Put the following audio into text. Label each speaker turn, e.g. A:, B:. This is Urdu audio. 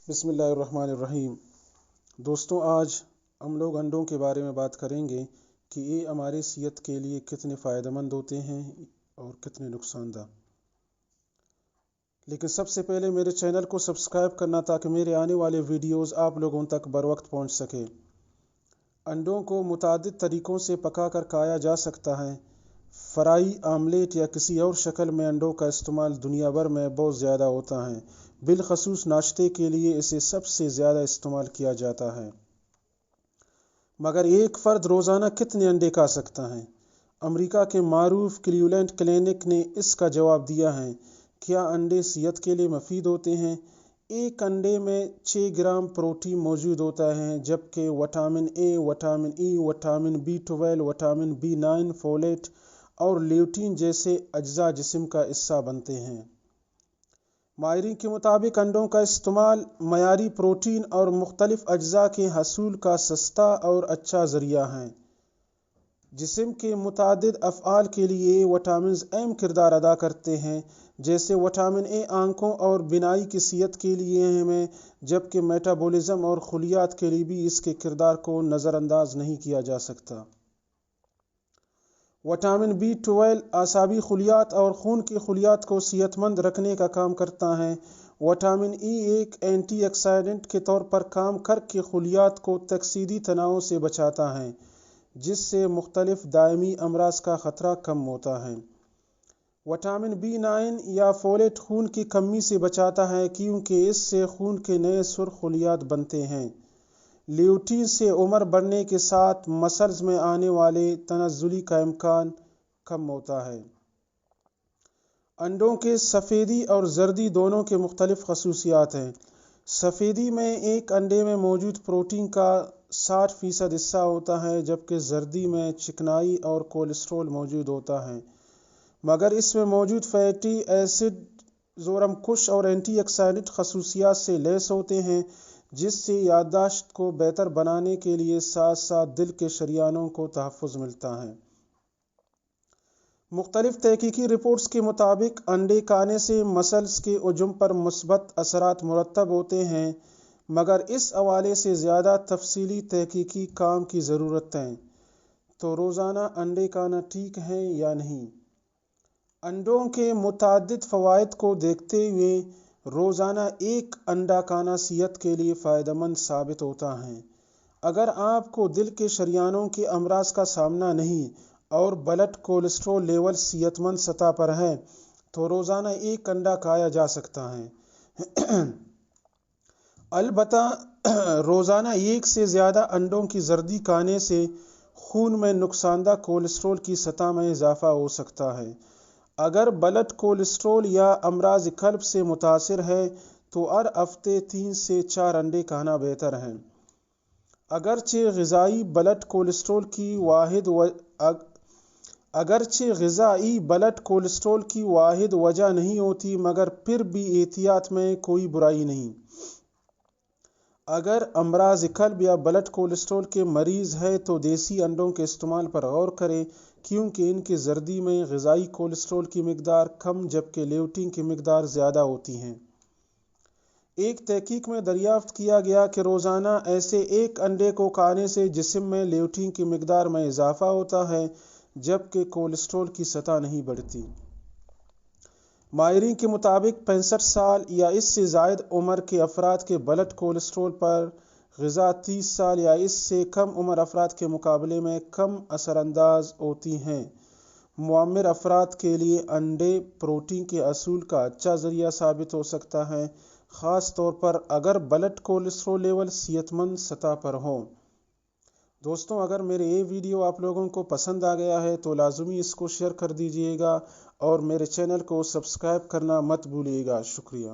A: بسم اللہ الرحمن الرحیم۔ دوستوں، آج ہم لوگ انڈوں کے بارے میں بات کریں گے کہ یہ ہماری صحت کے لیے کتنے فائدہ مند ہوتے ہیں اور کتنے نقصان دہ۔ لیکن سب سے پہلے میرے چینل کو سبسکرائب کرنا تاکہ میرے آنے والے ویڈیوز آپ لوگوں تک بر وقت پہنچ سکے۔ انڈوں کو متعدد طریقوں سے پکا کر کھایا جا سکتا ہے۔ فرائی، آملیٹ یا کسی اور شکل میں انڈوں کا استعمال دنیا بھر میں بہت زیادہ ہوتا ہے۔ بالخصوص ناشتے کے لیے اسے سب سے زیادہ استعمال کیا جاتا ہے۔ مگر ایک فرد روزانہ کتنے انڈے کھا سکتا ہے؟ امریکہ کے معروف کلیولینڈ کلینک نے اس کا جواب دیا ہے۔ کیا انڈے صحت کے لیے مفید ہوتے ہیں؟ ایک انڈے میں 6 گرام پروٹین موجود ہوتا ہے، جبکہ vitamin A, vitamin E, vitamin B12، vitamin B9، فولیٹ اور لیوٹین جیسے اجزاء جسم کا حصہ بنتے ہیں۔ ماہرین کے مطابق انڈوں کا استعمال معیاری پروٹین اور مختلف اجزاء کے حصول کا سستا اور اچھا ذریعہ ہے۔ جسم کے متعدد افعال کے لیے یہ وٹامنز اہم کردار ادا کرتے ہیں، جیسے وٹامن اے آنکھوں اور بینائی کی صحت کے لیے اہم ہے، جبکہ میٹابولزم اور خلیات کے لیے بھی اس کے کردار کو نظر انداز نہیں کیا جا سکتا۔ وٹامن B12 اعصابی خلیات اور خون کے خلیات کو صحت مند رکھنے کا کام کرتا ہے۔ وٹامن ای ایک اینٹی آکسیڈنٹ کے طور پر کام کر کے خلیات کو تکسیدی تناؤ سے بچاتا ہے، جس سے مختلف دائمی امراض کا خطرہ کم ہوتا ہے۔ وٹامن B9 یا فولیٹ خون کی کمی سے بچاتا ہے، کیونکہ اس سے خون کے نئے سرخ خلیات بنتے ہیں۔ لیوٹین سے عمر بڑھنے کے ساتھ مسلز میں آنے والے تنزلی کا امکان کم ہوتا ہے۔ انڈوں کے سفیدی اور زردی دونوں کے مختلف خصوصیات ہیں۔ سفیدی میں ایک انڈے میں موجود پروٹین کا 60% حصہ ہوتا ہے، جبکہ زردی میں چکنائی اور کولیسٹرول موجود ہوتا ہے، مگر اس میں موجود فیٹی ایسڈ زورم کش اور اینٹی آکسیڈنٹ خصوصیات سے لیس ہوتے ہیں، جس سے یادداشت کو بہتر بنانے کے لیے ساتھ ساتھ دل کے شریانوں کو تحفظ ملتا ہے۔ مختلف تحقیقی رپورٹس کے مطابق انڈے کھانے سے مسلز کے حجم پر مثبت اثرات مرتب ہوتے ہیں، مگر اس حوالے سے زیادہ تفصیلی تحقیقی کام کی ضرورت ہے۔ تو روزانہ انڈے کھانا ٹھیک ہے یا نہیں؟ انڈوں کے متعدد فوائد کو دیکھتے ہوئے روزانہ ایک انڈا کھانا صحت کے لیے فائدہ مند ثابت ہوتا ہے۔ اگر آپ کو دل کے شریانوں کے امراض کا سامنا نہیں اور بلڈ کولیسٹرول لیول صحت مند سطح پر ہے، تو روزانہ ایک انڈا کھایا جا سکتا ہے۔ البتہ روزانہ ایک سے زیادہ انڈوں کی زردی کھانے سے خون میں نقصان دہ کولیسٹرول کی سطح میں اضافہ ہو سکتا ہے۔ اگر بلڈ کولیسٹرول یا امراض قلب سے متاثر ہے تو ہر ہفتے 3 سے 4 انڈے کھانا بہتر ہے۔ اگرچہ غذائی بلڈ کولیسٹرول کی واحد وجہ نہیں ہوتی، مگر پھر بھی احتیاط میں کوئی برائی نہیں۔ اگر امراض قلب یا بلڈ کولیسٹرول کے مریض ہے تو دیسی انڈوں کے استعمال پر غور کریں، کیونکہ ان کی زردی میں غذائی کولیسٹرول کی مقدار کم جبکہ لیوٹین کی مقدار زیادہ ہوتی ہے۔ ایک تحقیق میں دریافت کیا گیا کہ روزانہ ایسے ایک انڈے کو کھانے سے جسم میں لیوٹین کی مقدار میں اضافہ ہوتا ہے، جبکہ کولیسٹرول کی سطح نہیں بڑھتی۔ ماہرین کے مطابق 65 سال یا اس سے زائد عمر کے افراد کے بلڈ کولیسٹرول پر غذا 30 سال یا اس سے کم عمر افراد کے مقابلے میں کم اثر انداز ہوتی ہیں۔ معمر افراد کے لیے انڈے پروٹین کے حصول کا اچھا ذریعہ ثابت ہو سکتا ہے، خاص طور پر اگر بلڈ کولیسٹرول لیول صحت مند سطح پر ہو۔ دوستوں، اگر میرے یہ ویڈیو آپ لوگوں کو پسند آ گیا ہے تو لازمی اس کو شیئر کر دیجیے گا اور میرے چینل کو سبسکرائب کرنا مت بھولیے گا۔ شکریہ۔